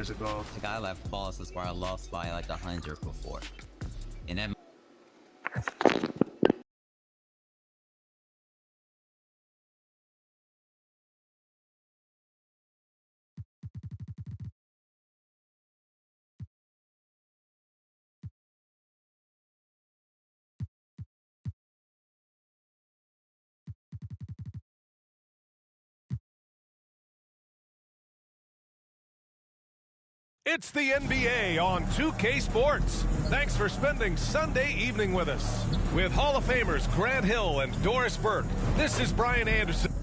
years ago. The guy left Boston where I lost by like 100 before. And then It's the NBA on 2K Sports. Thanks for spending Sunday evening with us. With Hall of Famers Grant Hill and Doris Burke, this is Brian Anderson.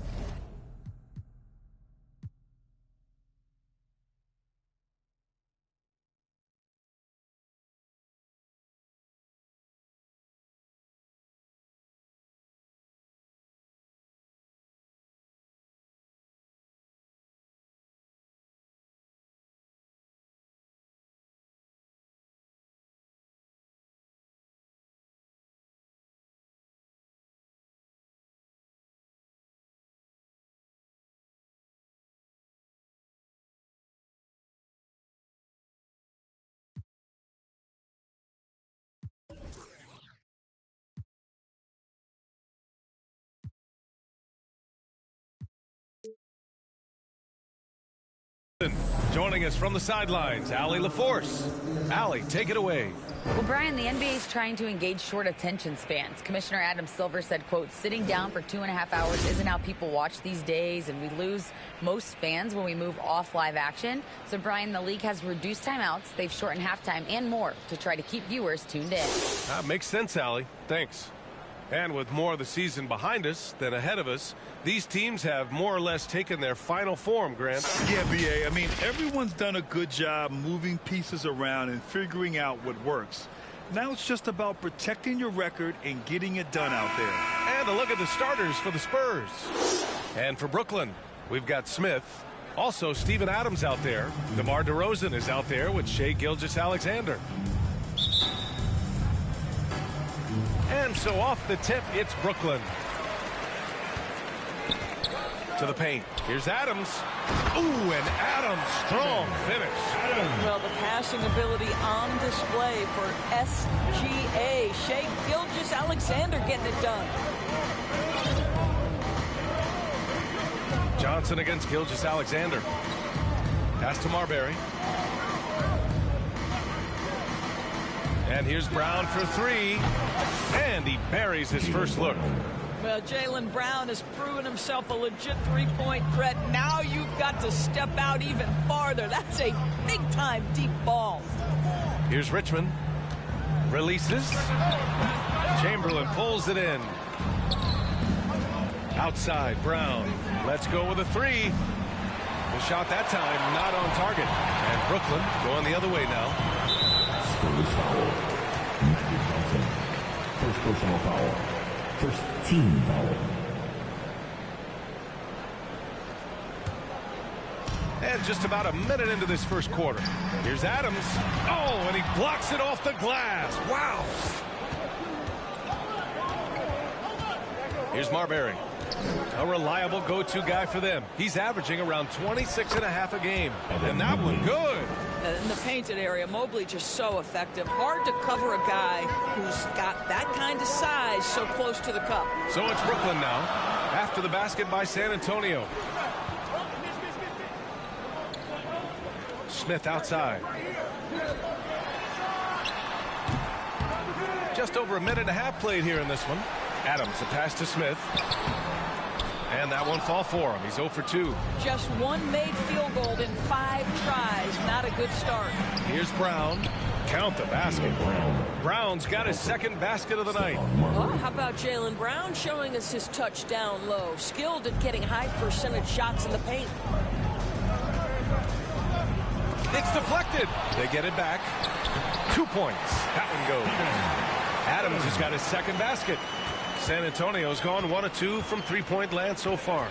Joining us from the sidelines, Yr4. Allie, take it away. Well, Brian, the NBA is trying to engage short attention spans. Commissioner Adam Silver said, quote, sitting down for 2.5 hours isn't how people watch these days, and we lose most fans when we move off live action. So, Brian, the league has reduced timeouts. They've shortened halftime and more to try to keep viewers tuned in. That makes sense, Allie. Thanks. And with more of the season behind us than ahead of us, these teams have more or less taken their final form, Grant. Yeah, BA. I mean, everyone's done a good job moving pieces around and figuring out what works. Now it's just about protecting your record and getting it done out there. And a look at the starters for the Spurs. And for Brooklyn, we've got Smith. Also, Steven Adams out there. DeMar DeRozan is out there with Shai Gilgeous-Alexander. And so off the tip, it's Brooklyn. To the paint. Here's Adams. Ooh, and Adams, strong finish. Well, the passing ability on display for SGA. Shai Gilgeous-Alexander getting it done. Johnson against Gilgeous-Alexander. Pass to Marbury. And here's Brown for three. And he buries his first look. Well, Jaylen Brown has proven himself a legit three-point threat. Now you've got to step out even farther. That's a big-time deep ball. Here's Richmond. Releases. Chamberlain pulls it in. Outside, Brown. Let's go with a three. The shot that time not on target. And Brooklyn going the other way now. First personal foul. First team foul. And just about a minute into this first quarter. Here's Adams. Oh, and he blocks it off the glass. Wow. Here's Marbury. A reliable go-to guy for them. He's averaging around 26.5 a game. And that one good. In the painted area, Mobley just so effective. Hard to cover a guy who's got that kind of size so close to the cup. So it's Brooklyn now. After the basket by San Antonio. Smith outside. Just over a minute and a half played here in this one. Adams, a pass to Smith. And that one fall for him. He's 0 for 2. Just one made field goal in 5 tries. Not a good start. Here's Brown. Count the basket. Brown's got his second basket of the night. Well, how about Jaylen Brown showing us his touchdown low? Skilled at getting high percentage shots in the paint. It's deflected. They get it back. 2 points. That one goes. Adams has got his second basket. San Antonio's gone 1 of 2 from three-point land so far.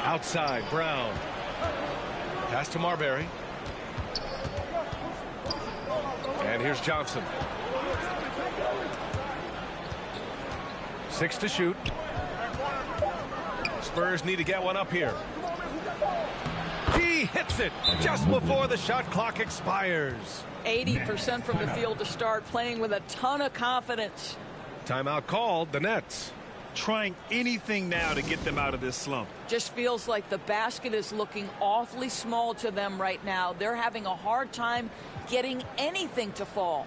Outside, Brown. Pass to Marbury. And here's Johnson. 6 to shoot. Spurs need to get one up here. He hits it just before the shot clock expires. 80% from the field to start, playing with a ton of confidence. Timeout called, the Nets. Trying anything now to get them out of this slump. Just feels like the basket is looking awfully small to them right now. They're having a hard time getting anything to fall.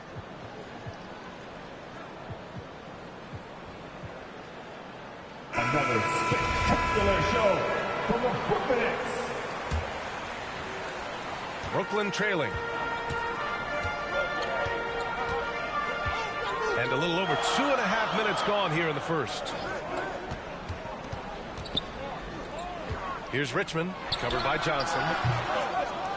Another spectacular show from the Brooklyn Nets. Brooklyn trailing. And a little over 2.5 minutes gone here in the first. Here's Richmond, covered by Johnson.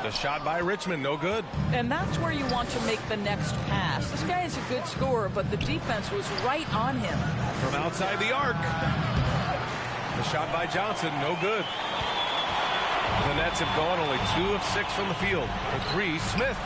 The shot by Richmond, no good. And that's where you want to make the next pass. This guy is a good scorer, but the defense was right on him. From outside the arc. The shot by Johnson, no good. The Nets have gone only 2 of 6 from the field. For 3, Smith.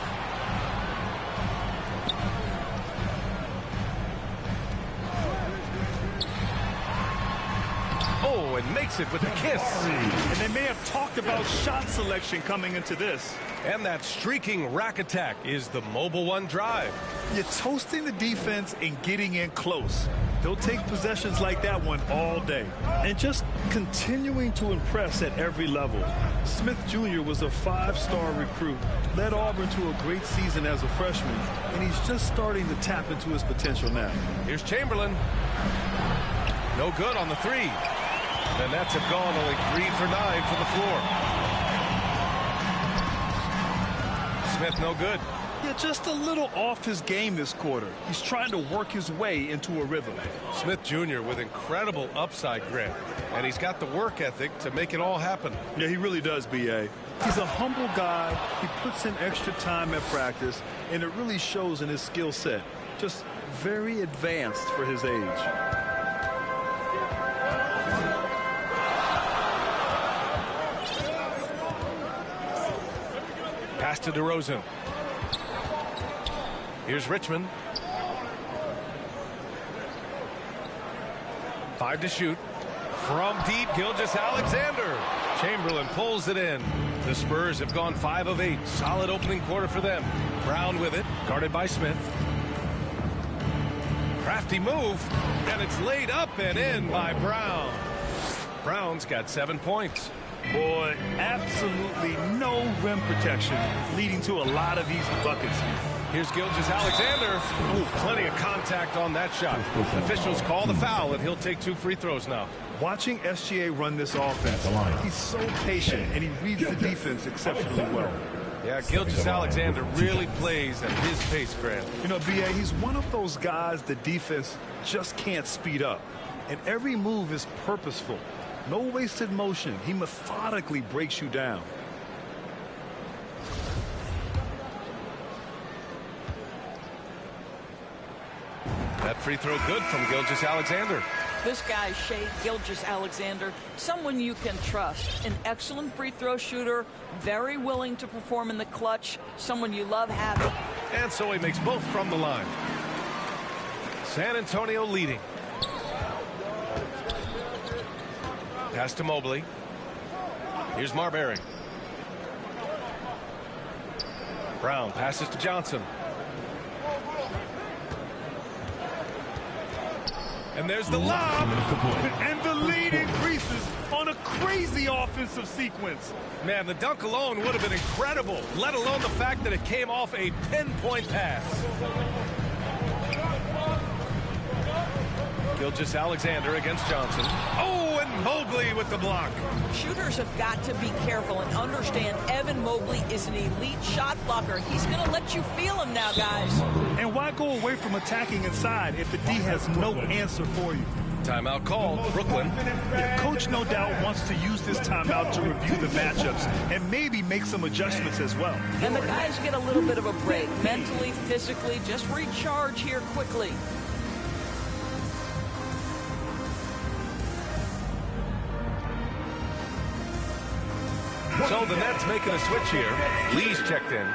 Oh, and makes it with the kiss. And they may have talked about shot selection coming into this. And that streaking rack attack is the Mobile One drive. You're toasting the defense and getting in close. They'll take possessions like that one all day. And just continuing to impress at every level. Smith Jr. was a 5-star recruit, led Auburn to a great season as a freshman, and he's just starting to tap into his potential now. Here's Chamberlain. No good on the 3. The Nets have gone only 3 for 9 from the floor. Smith no good. Yeah, just a little off his game this quarter. He's trying to work his way into a rhythm. Smith Jr. with incredible upside, Grant. And he's got the work ethic to make it all happen. Yeah, he really does, B.A. He's a humble guy. He puts in extra time at practice, and it really shows in his skill set. Just very advanced for his age. Pass to DeRozan. Here's Richmond. 5 to shoot. From deep, Gilgeous-Alexander. Chamberlain pulls it in. The Spurs have gone 5 of 8. Solid opening quarter for them. Brown with it, guarded by Smith. Crafty move, and it's laid up and in by Brown. Brown's got 7 points. Boy, absolutely no rim protection, leading to a lot of easy buckets. Here's Gilgeous-Alexander. Ooh, plenty of contact on that shot. Officials call the foul, and he'll take 2 free throws now. Watching SGA run this offense, he's so patient, and he reads the defense exceptionally well. Yeah, Gilgeous-Alexander really plays at his pace, Grant. You know, B.A., he's one of those guys the defense just can't speed up. And every move is purposeful. No wasted motion. He methodically breaks you down. That free throw good from Gilgeous-Alexander. This guy, Shai Gilgeous-Alexander, someone you can trust. An excellent free throw shooter, very willing to perform in the clutch, someone you love having. And so he makes both from the line. San Antonio leading. Pass to Mobley. Here's Marbury. Brown passes to Johnson. And there's the lob. And the lead increases on a crazy offensive sequence. Man, the dunk alone would have been incredible, let alone the fact that it came off a pinpoint pass. Gilgeous-Alexander against Johnson. Oh, and Mobley with the block. Shooters have got to be careful and understand Evan Mobley is an elite shot blocker. He's going to let you feel him now, guys. And why go away from attacking inside if the D has no answer for you? Timeout called, Brooklyn. Yeah, Coach no doubt wants to use this timeout to review the matchups and maybe make some adjustments as well. And the guys get a little bit of a break, mentally, physically, just recharge here quickly. So the Nets making a switch here. Lee's checked in.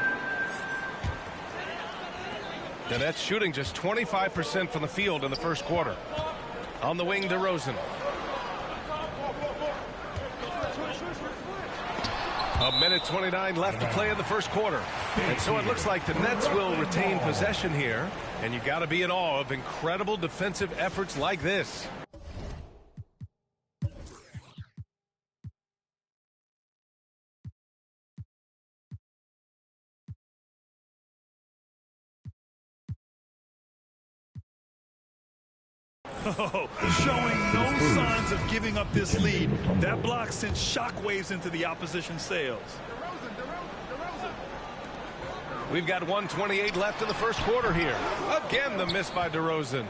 The Nets shooting just 25% from the field in the first quarter. On the wing, DeRozan. A minute 29 left to play in the first quarter. And so it looks like the Nets will retain possession here. And you got to be in awe of incredible defensive efforts like this. Oh, showing no signs of giving up this lead. That block sent shockwaves into the opposition sails. We've got 1:28 left in the first quarter here. Again, the miss by DeRozan.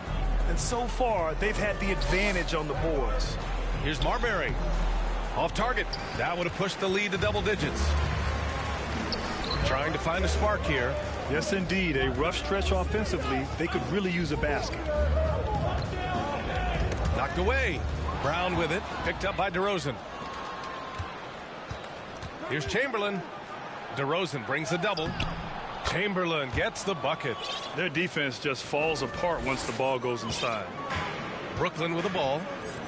And so far, they've had the advantage on the boards. Here's Marbury. Off target. That would have pushed the lead to double digits. Trying to find a spark here. Yes, indeed. A rough stretch offensively. They could really use a basket. Knocked away. Brown with it. Picked up by DeRozan. Here's Chamberlain. DeRozan brings the double. Chamberlain gets the bucket. Their defense just falls apart once the ball goes inside. Brooklyn with the ball.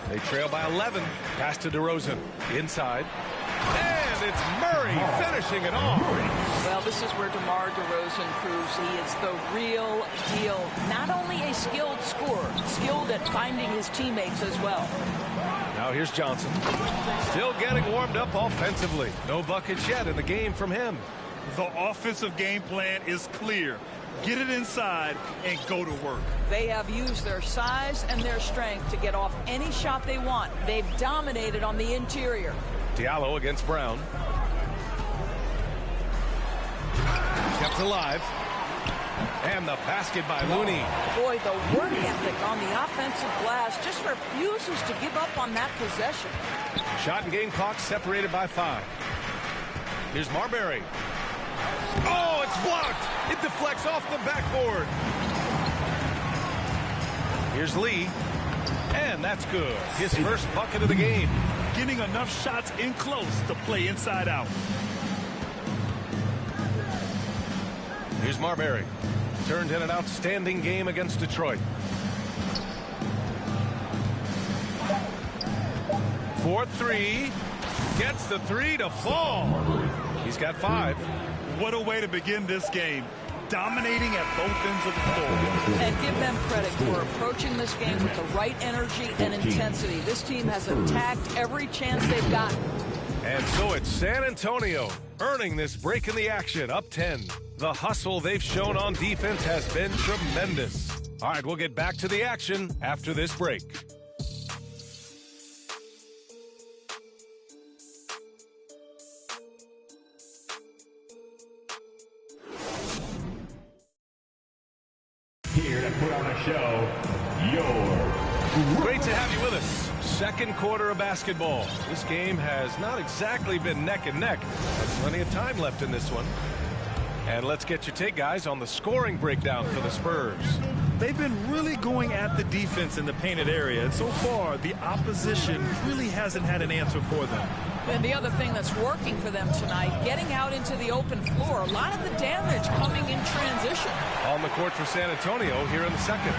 They trail by 11. Pass to DeRozan. Inside. And it's Murray finishing it off. Well, this is where DeMar DeRozan proves he is the real deal. Not only a skilled scorer, skilled at finding his teammates as well. Now here's Johnson. Still getting warmed up offensively. No buckets yet in the game from him. The offensive game plan is clear. Get it inside and go to work. They have used their size and their strength to get off any shot they want. They've dominated on the interior. Diallo against Brown. Kept alive. And the basket by Looney. Boy, the work ethic on the offensive glass just refuses to give up on that possession. Shot and game clock separated by 5. Here's Marbury. Oh, it's blocked. It deflects off the backboard. Here's Lee. And that's good. His first bucket of the game. Getting enough shots in close to play inside out. Here's Marbury. Turned in an outstanding game against Detroit. 4-3. Gets the 3 to fall. He's got 5. What a way to begin this game. Dominating at both ends of the floor. And give them credit for approaching this game with the right energy and intensity. This team has attacked every chance they've gotten. And so it's San Antonio earning this break in the action, up 10. The hustle they've shown on defense has been tremendous. All right, we'll get back to the action after this break. Here to put on a show, Yr4. Great to have you with us. Second quarter of basketball. This game has not exactly been neck and neck. There's plenty of time left in this one. And let's get your take, guys, on the scoring breakdown for the Spurs. They've been really going at the defense in the painted area, and so far the opposition really hasn't had an answer for them. And the other thing that's working for them tonight, getting out into the open floor, a lot of the damage coming in transition. On the court for San Antonio here in the second.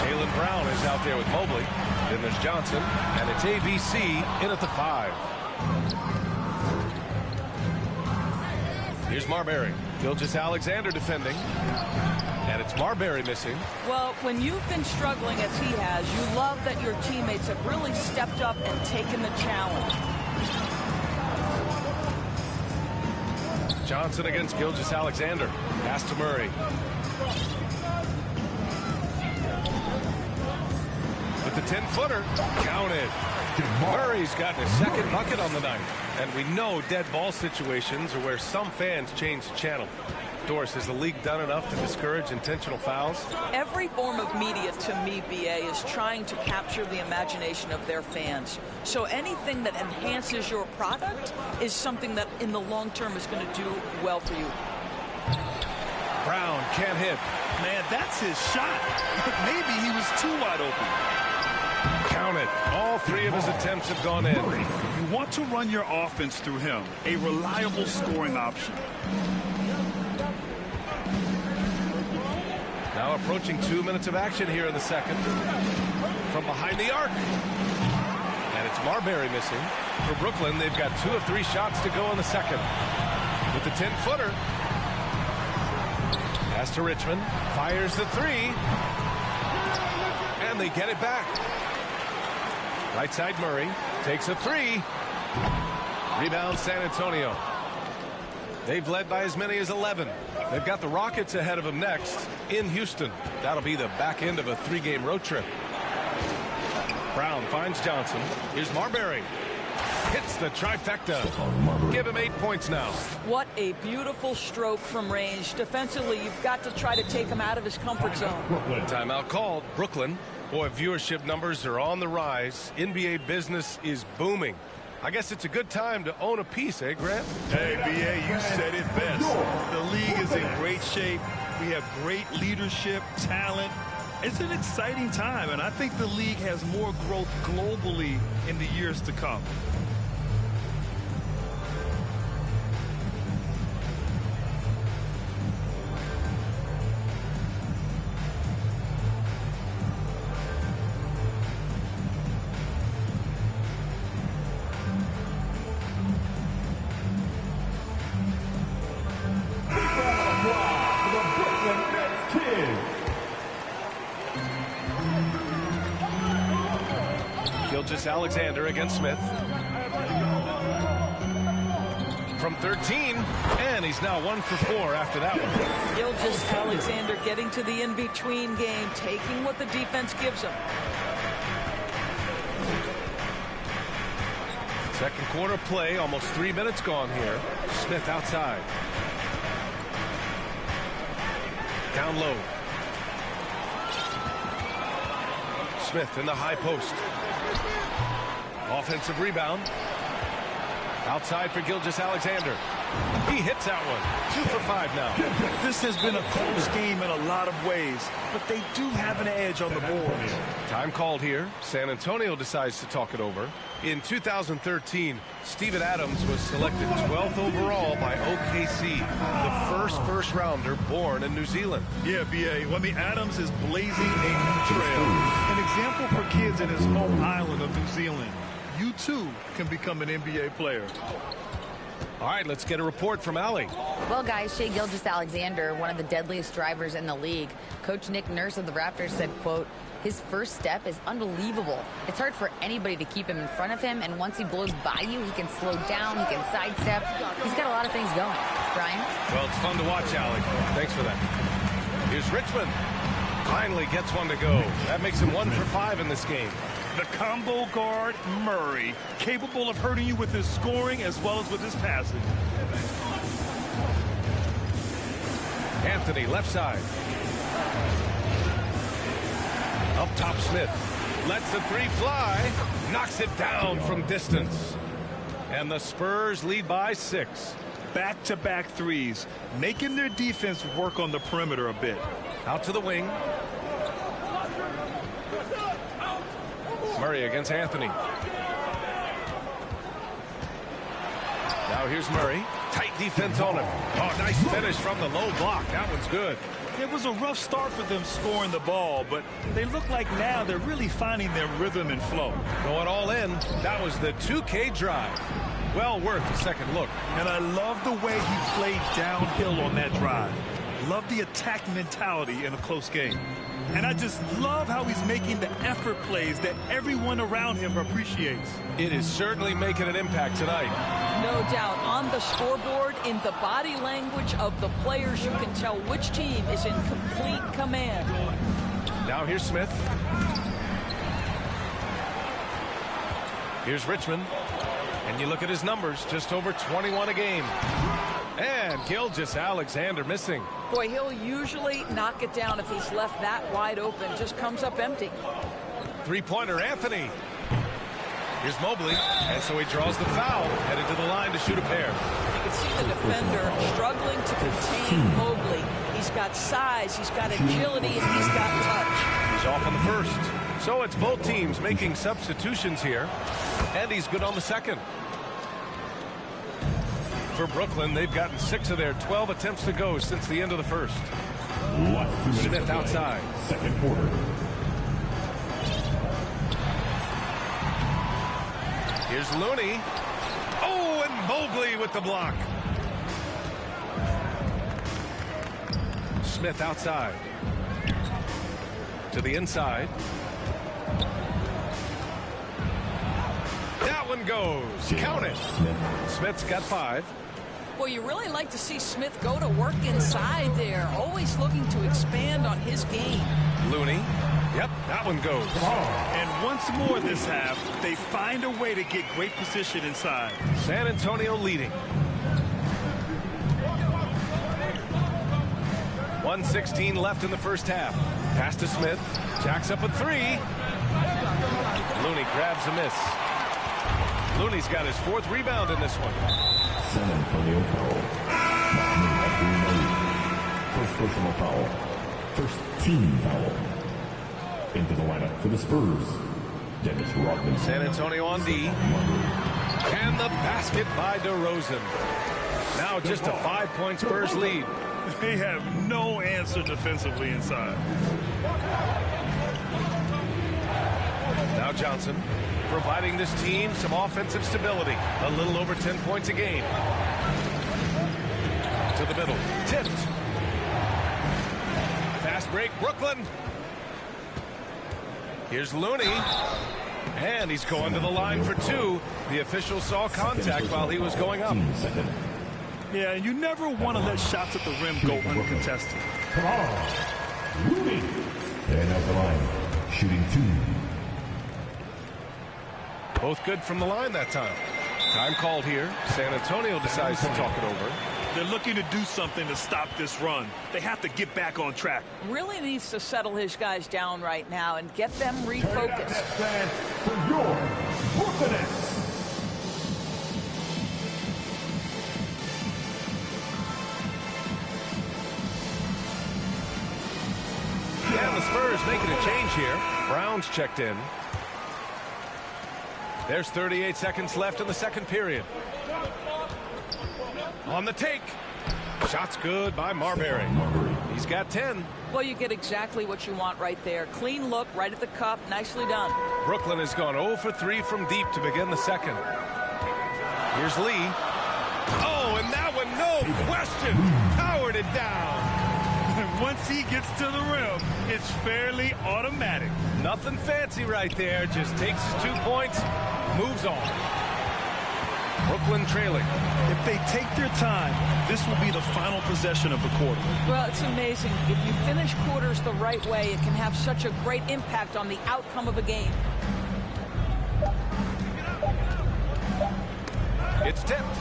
Jaylen Brown is out there with Mobley. Then there's Johnson, and it's ABC in at the 5. Here's Marbury. Gilgeous-Alexander defending. And it's Marbury missing. Well, when you've been struggling as he has, you love that your teammates have really stepped up and taken the challenge. Johnson against Gilgeous-Alexander. Pass to Murray. With the 10-footer. Counted. Murray's gotten his second bucket on the night. And we know dead ball situations are where some fans change the channel. Doris, has the league done enough to discourage intentional fouls? Every form of media, to me, BA, is trying to capture the imagination of their fans. So anything that enhances your product is something that in the long term is going to do well for you. Brown can't hit. Man, that's his shot. Maybe he was too wide open. Count it. All 3 of his attempts have gone in. You want to run your offense through him. A reliable scoring option. Now approaching 2 minutes of action here in the second. From behind the arc. And it's That's Marbury missing. For Brooklyn, they've got 2 of 3 shots to go in the second. With the 10-footer. Pass to Richmond. Fires the 3. And they get it back. Right side Murray. Takes a 3. Rebound San Antonio. They've led by as many as 11. They've got the Rockets ahead of them next in Houston. That'll be the back end of a 3-game road trip. Brown finds Johnson. Here's Marbury. Hits the trifecta. Give him 8 points now. What a beautiful stroke from range. Defensively, you've got to try to take him out of his comfort zone. Timeout called. Brooklyn. Boy, viewership numbers are on the rise. NBA business is booming. I guess it's a good time to own a piece, eh, Grant? Hey, B.A., you said it best. The league is in great shape. We have great leadership, talent. It's an exciting time, and I think the league has more growth globally in the years to come. Alexander against Smith. From 13, and he's now 1 for 4 after that one. Gilgeous Alexander getting to the in-between game, taking what the defense gives him. Second quarter play, almost 3 minutes gone here. Smith outside. Down low. Smith in the high post. Offensive rebound. Outside for Gilgeous Alexander. He hits that one. 2 for 5 now. This has been a close game in a lot of ways, but they do have an edge on the boards. Time called here. San Antonio decides to talk it over. In 2013, Steven Adams was selected 12th overall by OKC, the first rounder born in New Zealand. Yeah, B.A. Well, I mean, Adams is blazing a new trail. An example for kids in his home island of New Zealand. You, too, can become an NBA player. All right, let's get a report from Allie. Well, guys, Shai Gilgeous-Alexander, one of the deadliest drivers in the league. Coach Nick Nurse of the Raptors said, quote, his first step is unbelievable. It's hard for anybody to keep him in front of him, and once he blows by you, he can slow down, he can sidestep. He's got a lot of things going. Brian? Well, it's fun to watch, Allie. Thanks for that. Here's Richmond. Finally gets one to go. That makes him 1 for 5 in this game. The combo guard, Murray, capable of hurting you with his scoring as well as with his passing. Anthony, left side. Up top, Smith. Lets the 3 fly. Knocks it down from distance. And the Spurs lead by 6. Back-to-back threes, making their defense work on the perimeter a bit. Out to the wing. Murray against Anthony. Now here's Murray. Tight defense on him. Oh, nice finish from the low block. That one's good. It was a rough start for them scoring the ball, but they look like now they're really finding their rhythm and flow. Going all in. That was the 2K drive. Well worth a second look. And I love the way he played downhill on that drive. Love the attack mentality in a close game. And I just love how he's making the effort plays that everyone around him appreciates. It is certainly making an impact tonight. No doubt. On the scoreboard, in the body language of the players, you can tell which team is in complete command. Now here's Smith. Here's Richmond. And you look at his numbers, just over 21 a game. And Gilgeous Alexander missing. Boy, he'll usually knock it down if he's left that wide open. Just comes up empty. Three-pointer, Anthony. Here's Mobley. And so he draws the foul, headed to the line to shoot a pair. You can see the defender struggling to contain Mobley. He's got size, he's got agility, and he's got touch. He's off on the first. So it's both teams making substitutions here. And he's good on the second. For Brooklyn, they've gotten 6 of their 12 attempts to go since the end of the first. Smith outside. Second quarter. Here's Looney. Oh, and Mobley with the block. Smith outside. To the inside. That one goes. Count it. Smith's got 5. Well, you really like to see Smith go to work inside there, always looking to expand on his game. Looney. Yep, that one goes. And once more this half, they find a way to get great position inside. San Antonio leading. 1:16 left in the first half. Pass to Smith. Jacks up a 3. Looney grabs a miss. Looney's got his 4th rebound in this one. San Antonio foul. First personal foul. First team foul. Into the lineup for the Spurs, Dennis Rodman. San Antonio on D. And the basket by DeRozan. Now just a 5-point Spurs lead. They have no answer defensively inside. Now Johnson providing this team some offensive stability. A little over 10 points a game. To the middle. Tipped. Fast break, Brooklyn. Here's Looney. And he's going to the line for 2. The official saw contact while he was going up. Yeah, and you never want to let shots at the rim go uncontested. Come on. Looney. And at the line. Shooting 2. Both good from the line that time. Time called here. San Antonio decides to talk it over. They're looking to do something to stop this run. They have to get back on track. Really needs to settle his guys down right now and get them refocused. For your Brooklyn Nets. And the Spurs making a change here. Brown's checked in. There's 38 seconds left in the second period. On the take. Shot's good by Marbury. He's got 10. Well, you get exactly what you want right there. Clean look right at the cup. Nicely done. Brooklyn has gone 0 for 3 from deep to begin the second. Here's Lee. Oh, and that one, no question. Powered it down. And once he gets to the rim, it's fairly automatic. Nothing fancy right there. Just takes his 2 points, moves on. Brooklyn trailing. If they take their time, this will be the final possession of the quarter. Well, it's amazing. If you finish quarters the right way, it can have such a great impact on the outcome of a game. It's tipped.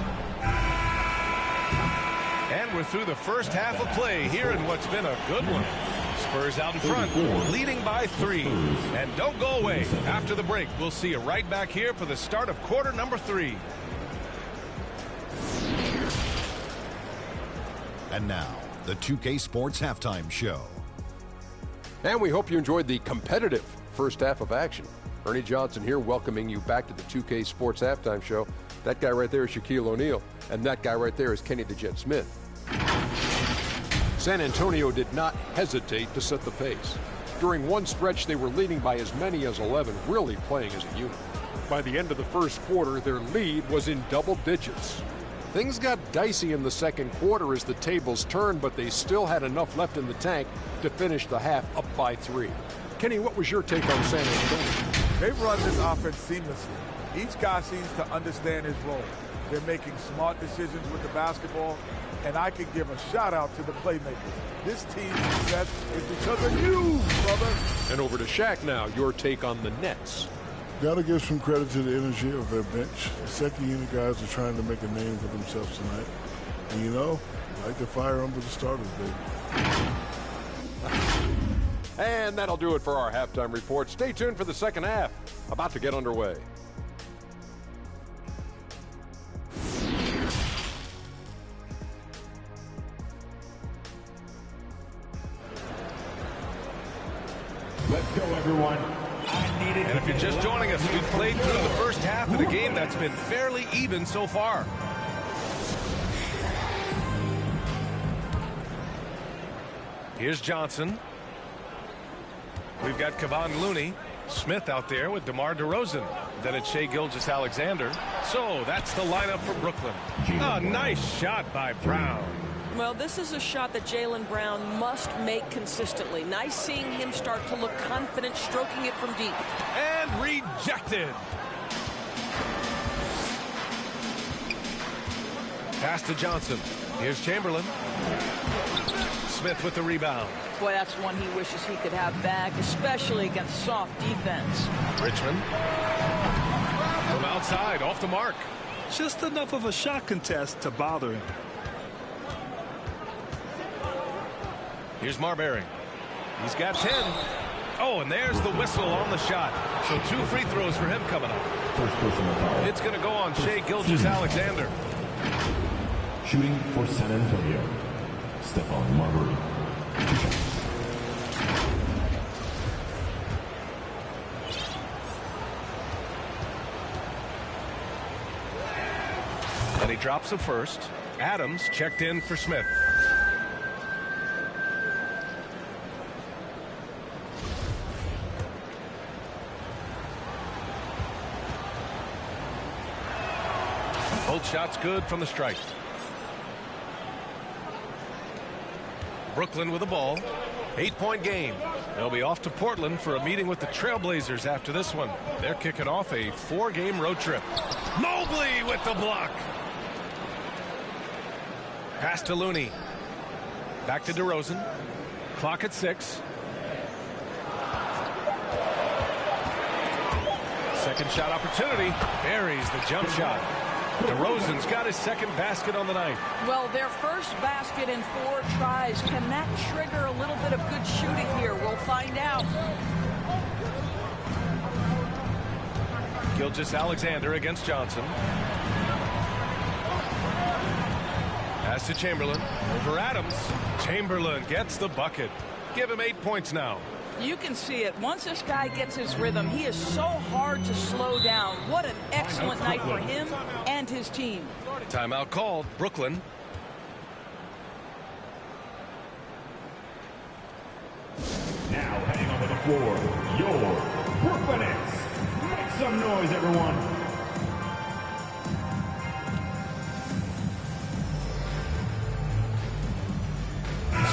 And we're through the first half of play here in what's been a good one. Spurs out in front, leading by 3. And don't go away. After the break, we'll see you right back here for the start of quarter number 3. And now, the 2K Sports Halftime Show. And we hope you enjoyed the competitive first half of action. Ernie Johnson here welcoming you back to the 2K Sports Halftime Show. That guy right there is Shaquille O'Neal, and that guy right there is Kenny the Jet Smith. San Antonio did not hesitate to set the pace. During one stretch, they were leading by as many as 11, really playing as a unit. By the end of the first quarter, their lead was in double digits. Things got dicey in the second quarter as the tables turned, but they still had enough left in the tank to finish the half up by 3. Kenny, what was your take on San Antonio? They run this offense seamlessly. Each guy seems to understand his role. They're making smart decisions with the basketball, and I can give a shout-out to the playmakers. This team's success is because of you, brother. And over to Shaq now, your take on the Nets. Got to give some credit to the energy of their bench. The second unit guys are trying to make a name for themselves tonight. And you know, I like to fire them with the starters, baby. And that'll do it for our halftime report. Stay tuned for the second half, about to get underway. Let's go, everyone. And if you're just joining us, we've played through the first half of the game that's been fairly even so far. Here's Johnson. We've got Kevon Looney. Smith out there with DeMar DeRozan. Then it's Shai Gilgeous-Alexander. So that's the lineup for Brooklyn. A nice shot by Brown. Well, this is a shot that Jaylen Brown must make consistently. Nice seeing him start to look confident, stroking it from deep. And rejected. Pass to Johnson. Here's Chamberlain. Smith with the rebound. Boy, that's one he wishes he could have back, especially against soft defense. Richmond. From outside, off the mark. Just enough of a shot contest to bother him. Here's Marbury. He's got 10. Oh, and there's the whistle on the shot. So 2 free throws for him coming up. First personal foul. It's going to go on Shai Gilgeous-Alexander. Shooting for San Antonio, Stephon Marbury. 2 shots. And he drops the first. Adams checked in for Smith. Both shots good from the strike. Brooklyn with the ball. 8-point game. They'll be off to Portland for a meeting with the Trailblazers after this one. They're kicking off a 4-game road trip. Mobley with the block. Pass to Looney. Back to DeRozan. Clock at 6. Second shot opportunity. Buries the jump shot. DeRozan's got his second basket on the night. Well, their first basket in 4 tries. Can that trigger a little bit of good shooting here? We'll find out. Gilgeous-Alexander against Johnson. Pass to Chamberlain. Over Adams. Chamberlain gets the bucket. Give him 8 points now. You can see it. Once this guy gets his rhythm, he is so hard to slow down. What an excellent night for him and his team. Timeout called. Brooklyn. Now heading onto the floor, your Brooklyn Nets. Make some noise, everyone.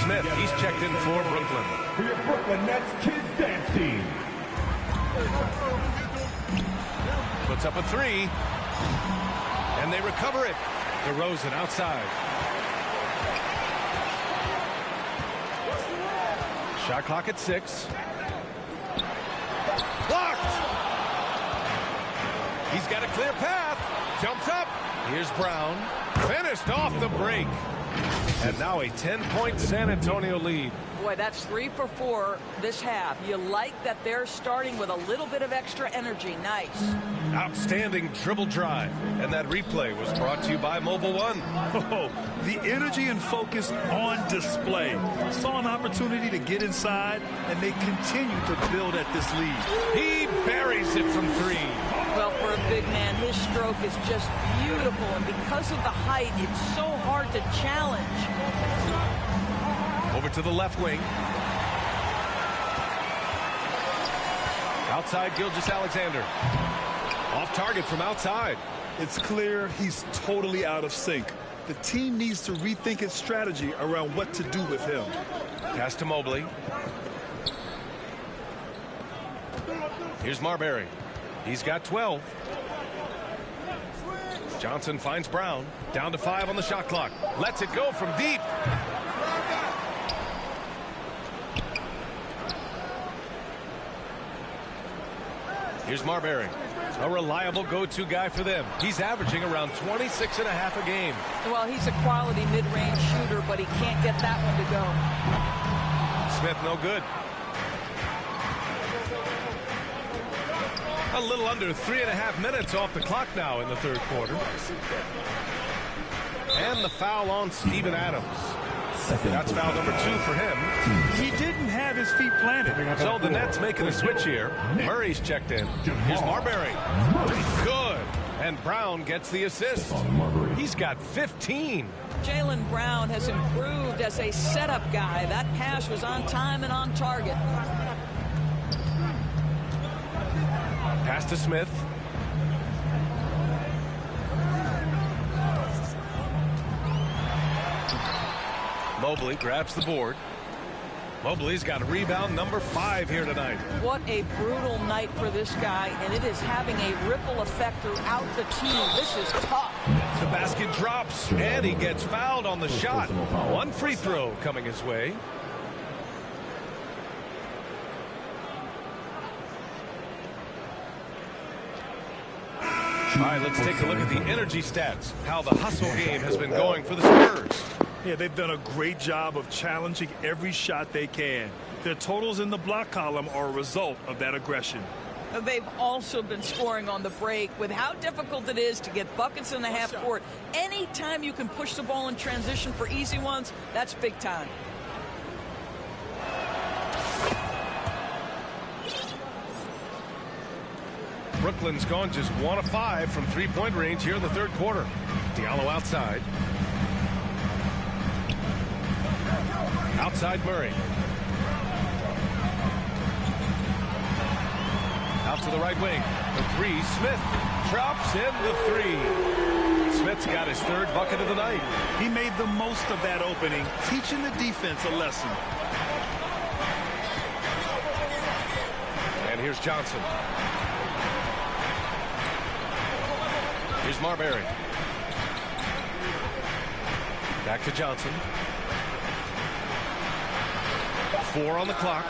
Smith, he's checked in for Brooklyn. For your Brooklyn Nets Kids Dance Team. Puts up a 3. And they recover it. DeRozan outside. Shot clock at 6. Blocked! He's got a clear path. Jumps up. Here's Brown. Finished off the break. And now a 10-point San Antonio lead. Boy, that's 3 for 4 this half. You like that they're starting with a little bit of extra energy. Nice. Outstanding dribble drive. And that replay was brought to you by Mobile One. Oh, the energy and focus on display. Saw an opportunity to get inside, and they continue to build at this lead. He buries it from 3. Well, for a big man, his stroke is just beautiful, and because of the height, it's so hard to challenge. Over to the left wing. Outside, Gilgeous-Alexander. Off target from outside. It's clear he's totally out of sync. The team needs to rethink its strategy around what to do with him. Pass to Mobley. Here's Marbury. He's got 12. Johnson finds Brown. Down to 5 on the shot clock. Lets it go from deep. Here's Marbury. A reliable go-to guy for them. He's averaging around 26.5 a game. Well, he's a quality mid-range shooter, but he can't get that one to go. Smith no good. A little under 3.5 minutes off the clock now in the third quarter. And the foul on Steven Adams. That's foul number 2 for him. He didn't have his feet planted. So the Nets making a switch here. Murray's checked in. Here's Marbury. Good. And Brown gets the assist. He's got 15. Jaylen Brown has improved as a setup guy. That pass was on time and on target. Pass to Smith. Mobley grabs the board. Mobley's got rebound number 5 here tonight. What a brutal night for this guy, and it is having a ripple effect throughout the team. This is tough. The basket drops, and he gets fouled on the shot. One free throw coming his way. All right, let's take a look at the energy stats, how the hustle game has been going for the Spurs. Yeah, they've done a great job of challenging every shot they can. Their totals in the block column are a result of that aggression. They've also been scoring on the break. With how difficult it is to get buckets in the half court, anytime you can push the ball in transition for easy ones, that's big time. Brooklyn's gone just 1 of 5 from three-point range here in the third quarter. Diallo outside. Outside Murray. Out to the right wing. The 3, Smith drops in the 3. Smith's got his 3rd bucket of the night. He made the most of that opening, teaching the defense a lesson. And here's Johnson. Here's Marbury. Back to Johnson. 4 on the clock.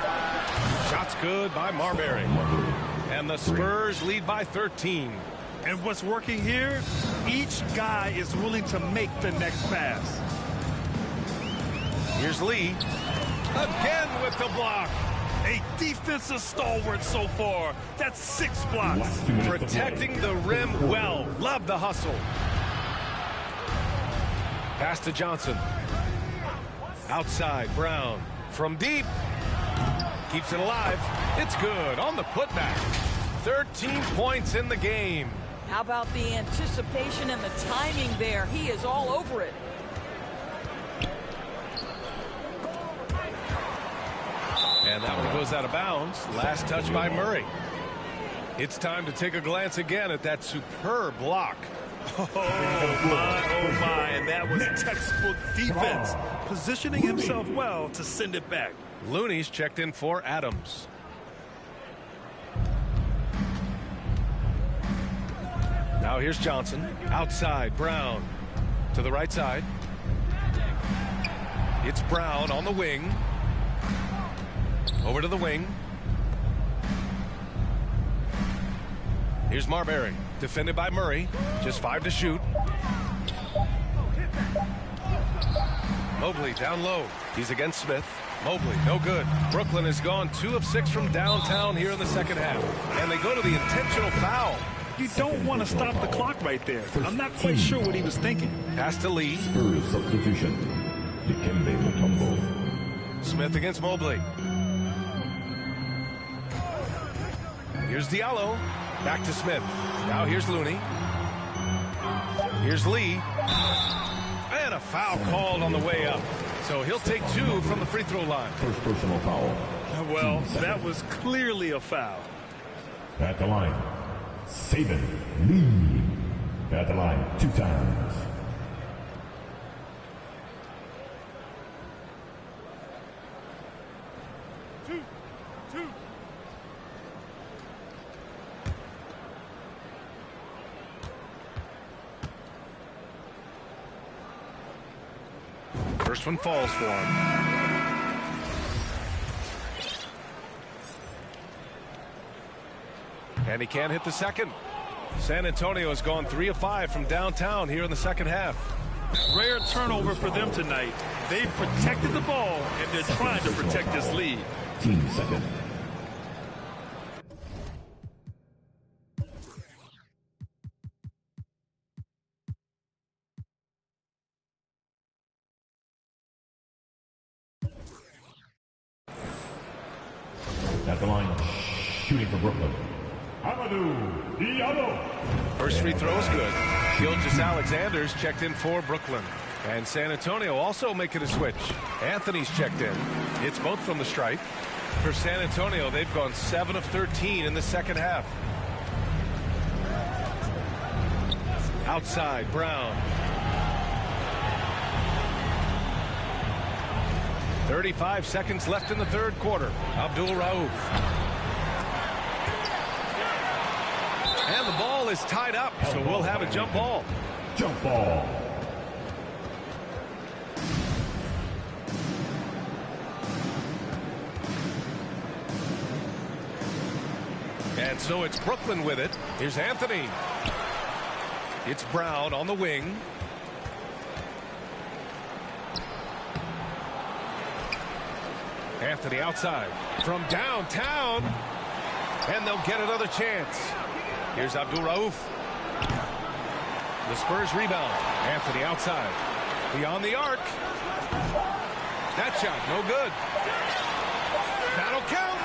Shots good by Marbury. And the Spurs lead by 13. And what's working here? Each guy is willing to make the next pass. Here's Lee. Again with the block. A defensive stalwart so far. That's 6 blocks. Protecting the rim well. Love the hustle. Pass to Johnson. Outside, Brown. From deep. Keeps it alive. It's good on the putback. 13 points in the game. How about the anticipation and the timing there? He is all over it. And that one goes out of bounds. Last touch by Murray. It's time to take a glance again at that superb block. Oh, my. And that was textbook defense. Positioning himself well to send it back. Looney's checked in for Adams. Now here's Johnson. Outside, Brown. To the right side. It's Brown on the wing. Over to the wing. Here's Marbury. Defended by Murray. Just 5 to shoot. Mobley down low. He's against Smith. Mobley, no good. Brooklyn has gone 2 of 6 from downtown here in the second half. And they go to the intentional foul. You don't want to stop the clock right there. I'm not quite sure what he was thinking. Pass to Lee. Spurs substitution. Dikembe Mutombo. Smith against Mobley. Here's Diallo. Back to Smith. Now here's Looney. Here's Lee. And a foul called on the way up. So he'll take 2 from the free throw line. First personal foul. Well, that was clearly a foul. At the line, Saban Lee. At the line 2 times. First one falls for him. And he can't hit the second. San Antonio has gone 3 of 5 from downtown here in the second half. Rare turnover for them tonight. They've protected the ball, and they're trying to protect this lead. Team second. At the line, shooting for Brooklyn, Amadou Diallo. First free throw is good. Gilgeous-Alexander's checked in for Brooklyn. And San Antonio also making a switch. Anthony's checked in. It's both from the stripe. For San Antonio, they've gone 7 of 13 in the second half. Outside, Brown. 35 seconds left in the third quarter. Abdul Rauf. And the ball is tied up, so we'll have a jump ball. Jump ball. And so it's Brooklyn with it. Here's Anthony. It's Brown on the wing. Anthony outside from downtown. And they'll get another chance. Here's Abdul Rauf. The Spurs rebound. Anthony outside. Beyond the arc. That shot, no good. That'll count.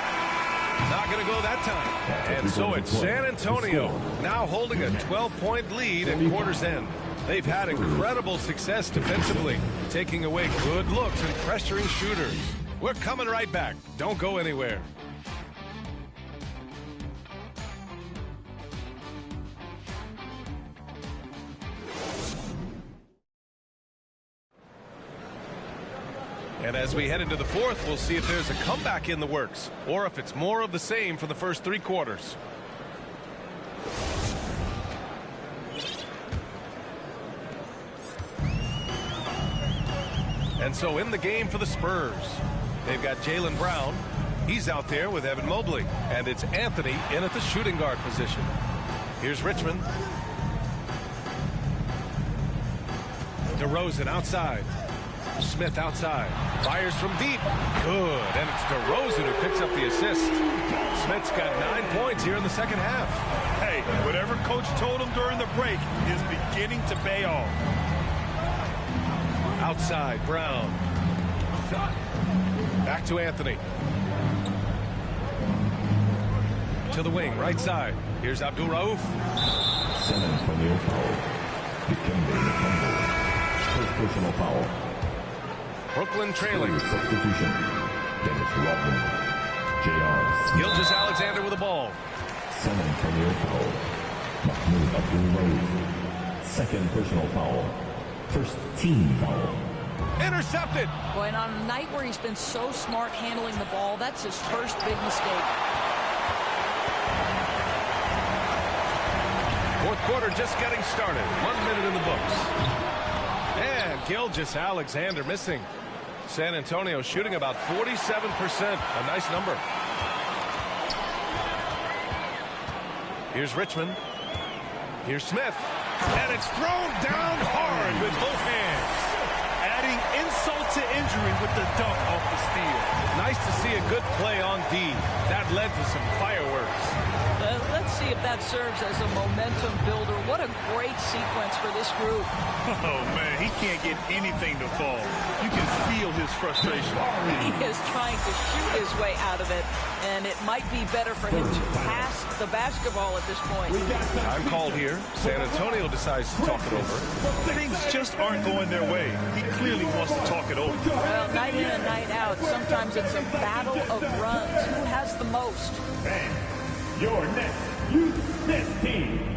Not going to go that time. And so it's San Antonio now holding a 12-point lead at quarter's end. They've had incredible success defensively, taking away good looks and pressuring shooters. We're coming right back. Don't go anywhere. And as we head into the fourth, we'll see if there's a comeback in the works or if it's more of the same for the first three quarters. And so in the game for the Spurs, they've got Jaylen Brown. He's out there with Evan Mobley. And it's Anthony in at the shooting guard position. Here's Richmond. DeRozan outside. Smith outside. Fires from deep. Good. And it's DeRozan who picks up the assist. Smith's got 9 points here in the second half. Hey, whatever coach told him during the break is beginning to pay off. Outside, Brown. Back to Anthony. To the wing, right side. Here's Abdul Rauf. San Antonio foul. First personal foul. Brooklyn trailing. Substitution. Dennis Rodman. JR. Gilgeous-Alexander with the ball. San Antonio foul. Mahmoud Abdul Rauf. Second personal foul. First team foul. Intercepted. Boy, and on a night where he's been so smart handling the ball, that's his first big mistake. Fourth quarter just getting started. 1 minute in the books. And Gilgeous-Alexander missing. San Antonio shooting about 47%. A nice number. Here's Richmond. Here's Smith. And it's thrown down hard with both hands. Adding insult to injury with the dunk off the steal. Nice to see a good play on D. That led to some fireworks. Let's see if that serves as a momentum builder. What a great sequence for this group. Oh, man, he can't get anything to fall. You can feel his frustration. He is trying to shoot his way out of it, and it might be better for him to pass the basketball at this point. Time called here. San Antonio decides to talk it over. Things just aren't going their way. He clearly wants to talk it over. Well, night in and night out, sometimes it's a battle of runs. Who has the most? And your next youth next team.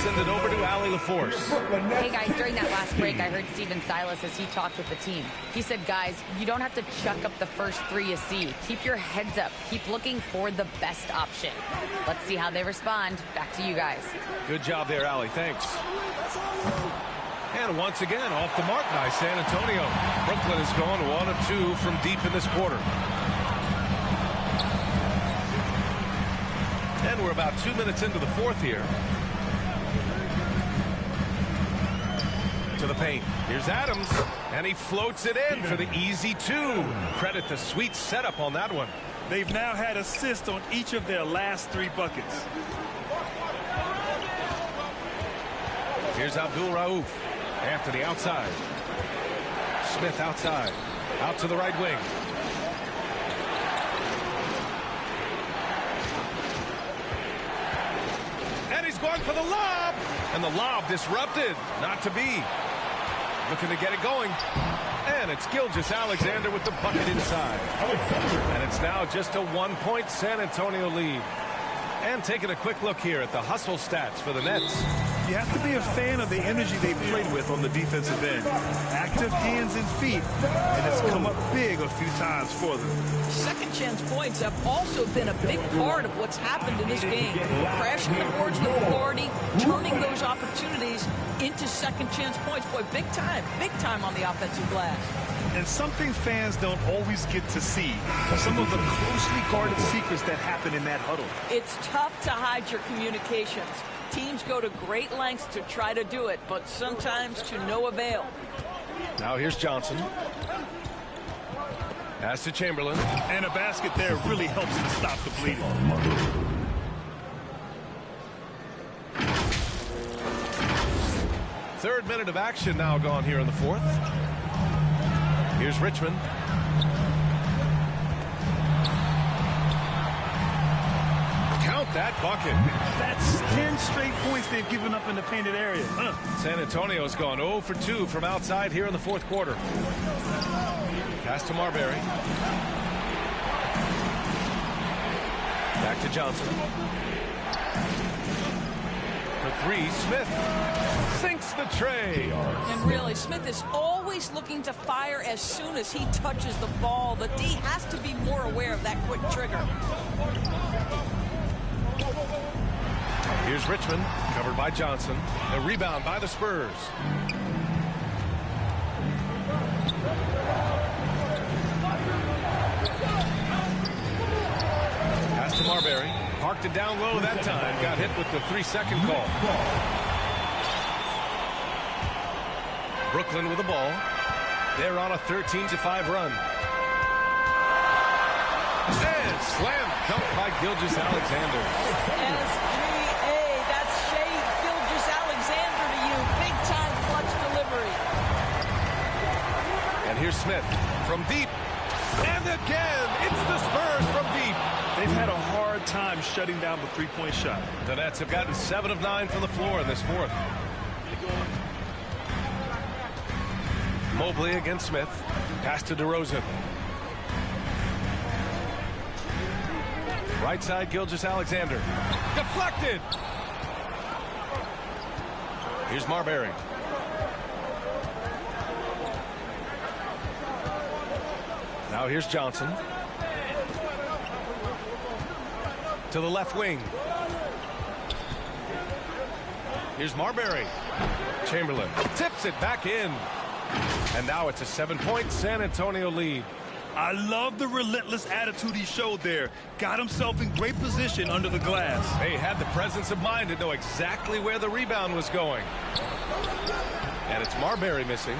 Send it over to Yr4. Hey guys, during that last break, I heard Stephen Silas as he talked with the team. He said, guys, you don't have to chuck up the first three you see. Keep your heads up. Keep looking for the best option. Let's see how they respond. Back to you guys. Good job there, Allie. Thanks. And once again, off the mark by San Antonio. Brooklyn has gone 1 of 2 from deep in this quarter. And we're about 2 minutes into the fourth here. To the paint. Here's Adams, and he floats it in for the easy 2. Credit the sweet setup on that one. They've now had assists on each of their last 3 buckets. Here's Abdul Rauf. Anthony outside. Smith outside. Out to the right wing. for the lob. And the lob disrupted. Not to be. Looking to get it going. And it's Gilgeous-Alexander with the bucket inside. And it's now just a 1-point San Antonio lead. And taking a quick look here at the hustle stats for the Nets. You have to be a fan of the energy they played with on the defensive end. Active hands and feet, and it's come up big a few times for them. Second chance points have also been a big part of what's happened in this game. Crashing the boards with authority, turning those opportunities into second chance points. Boy, big time on the offensive glass. And something fans don't always get to see, some of the closely guarded secrets that happen in that huddle. It's tough to hide your communications. Teams go to great lengths to try to do it, but sometimes to no avail. Now here's Johnson. Pass to Chamberlain. And a basket there really helps to stop the bleeding. Third minute of action now gone here in the fourth. Here's Richmond. Count that bucket. That's 10 straight points they've given up in the painted area. San Antonio's gone 0 for 2 from outside here in the fourth quarter. Pass to Marbury. Back to Johnson. For three, Smith sinks the tray. And really, Smith is always looking to fire as soon as he touches the ball. The D has to be more aware of that quick trigger. Here's Richmond, covered by Johnson. A rebound by the Spurs. Pass to Marbury. Parked it down low that time. Got hit with the 3-second call. Brooklyn with the ball. They're on a 13-5 run. And slam dunk by Gilgeous-Alexander. SGA, that's Shai Gilgeous-Alexander to you. Big time clutch delivery. And here's Smith from deep. And again, it's the Spurs from deep. They've had a hard time shutting down the three-point shot. The Nets have gotten 7 of 9 from the floor in this fourth. Mobley against Smith. Pass to DeRozan. Right side, Gilgeous-Alexander. Deflected. Here's Marbury. Now here's Johnson. To the left wing. Here's Marbury. Chamberlain tips it back in. And now it's a 7-point San Antonio lead. I love the relentless attitude he showed there. Got himself in great position under the glass. They had the presence of mind to know exactly where the rebound was going. And it's Marbury missing.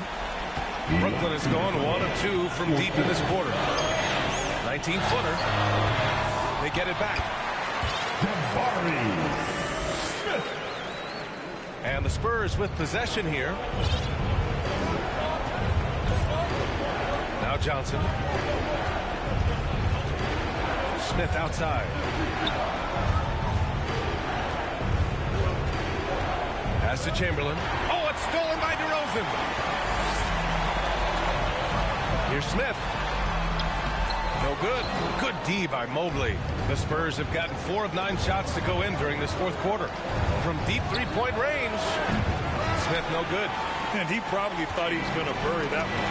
Brooklyn is going 1 of 2 from deep in this quarter. 19-footer. They get it back. And the Spurs with possession here. Now Johnson. Smith outside. Pass to Chamberlain. Oh, it's stolen by DeRozan. Here's Smith. No good. Good D by Mobley. The Spurs have gotten 4 of 9 shots to go in during this fourth quarter. From deep three-point range. Smith no good. And he probably thought he was going to bury that one.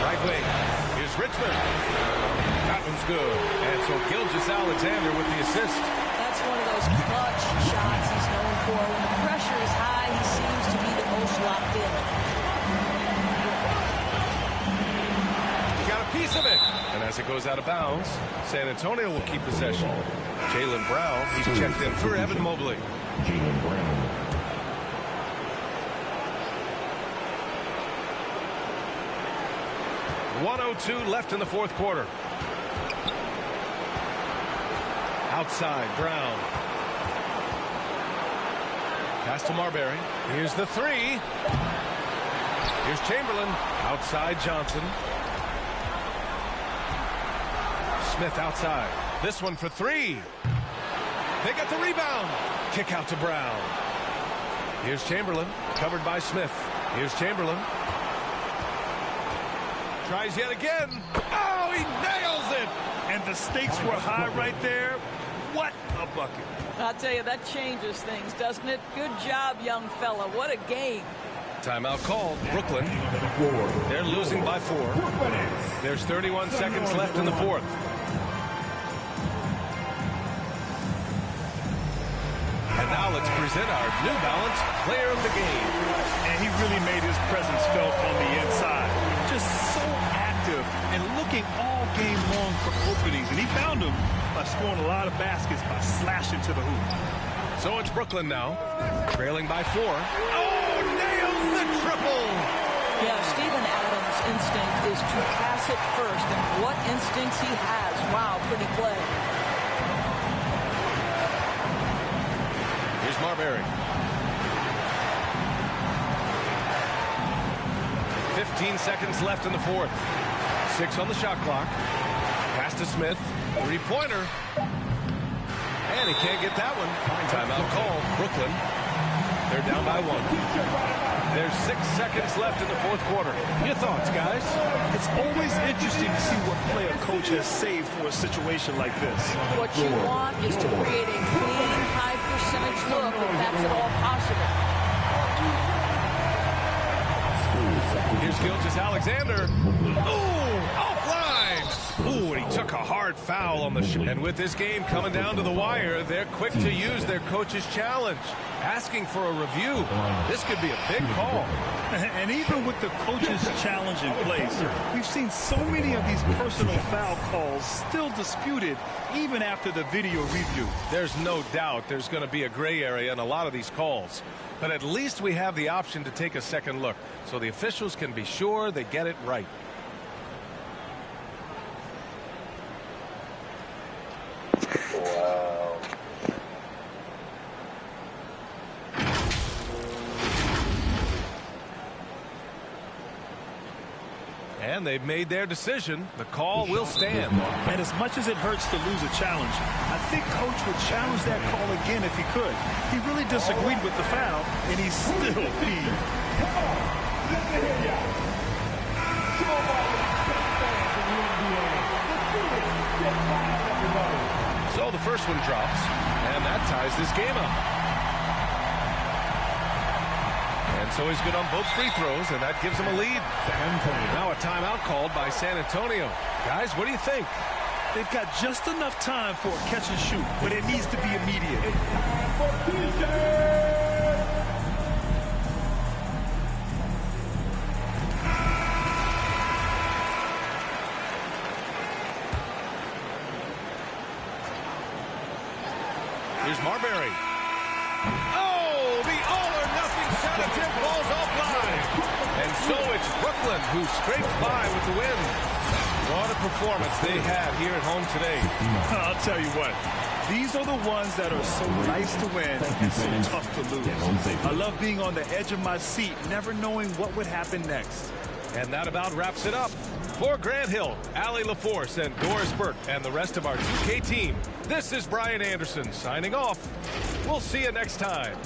Right wing. Here's Richmond. That one's good. And so Gilgeous-Alexander with the assist. That's one of those clutch shots he's known for. When the pressure is high, he seems to be the most locked in. Piece of it. And as it goes out of bounds, San Antonio will keep possession. Jaylen Brown, he's checked in for Evan Mobley. Jaylen Brown. .102 left in the fourth quarter. Outside, Brown. Pass to Marbury. Here's the three. Here's Chamberlain. Outside, Johnson. Smith outside. This one for three. They get the rebound. Kick out to Brown. Here's Chamberlain, covered by Smith. Here's Chamberlain. Tries yet again. Oh, he nails it. And the stakes were high right there. What a bucket. I'll tell you, that changes things, doesn't it? Good job, young fella. What a game. Timeout called. Brooklyn. They're losing by 4. There's 31 seconds left in the fourth. And now let's present our New Balance Player of the Game. And he really made his presence felt on the inside. Just so active and looking all game long for openings. And he found them by scoring a lot of baskets by slashing to the hoop. So it's Brooklyn now, trailing by 4. Oh, nails the triple! Yeah, Steven Adams' instinct is to pass it first. And what instincts he has. Wow, pretty play. Here's Marbury. 15 seconds left in the fourth. 6 on the shot clock. Pass to Smith. Three-pointer. And he can't get that one. Timeout called. Brooklyn. They're down by 1. There's 6 seconds left in the fourth quarter. Your thoughts, guys? It's always interesting to see what play a coach has saved for a situation like this. What you want is to create a clean, high-percentage look if that's at all possible. Here's Gilgeous-Alexander. Ooh, offline. Ooh, and he took a hard foul on the shot. And with this game coming down to the wire, they're quick to use their coach's challenge, asking for a review. This could be a big call. And even with the coach's challenge in place, we've seen so many of these personal foul calls still disputed even after the video review. There's no doubt there's going to be a gray area in a lot of these calls. But at least we have the option to take a second look, so the officials can be sure they get it right. Wow. And they've made their decision. The call will stand. And as much as it hurts to lose a challenge, I think Coach would challenge that call again if he could. He really disagreed with the foul, and he's still peeved. So the first one drops, and that ties this game up. And so he's good on both free throws, and that gives him a lead. Now a timeout called by San Antonio. Guys, what do you think? They've got just enough time for a catch and shoot, but it needs to be immediate. Here's Marbury. Oh, the all-or-nothing shot attempt falls offline. And so it's Brooklyn who scrapes by with the win. What a performance they had here at home today. I'll tell you what, these are the ones that are so nice to win and so tough to lose. I love being on the edge of my seat, never knowing what would happen next. And that about wraps it up. For Grant Hill, Allie LaForce, and Doris Burke, and the rest of our 2K team, this is Brian Anderson signing off. We'll see you next time.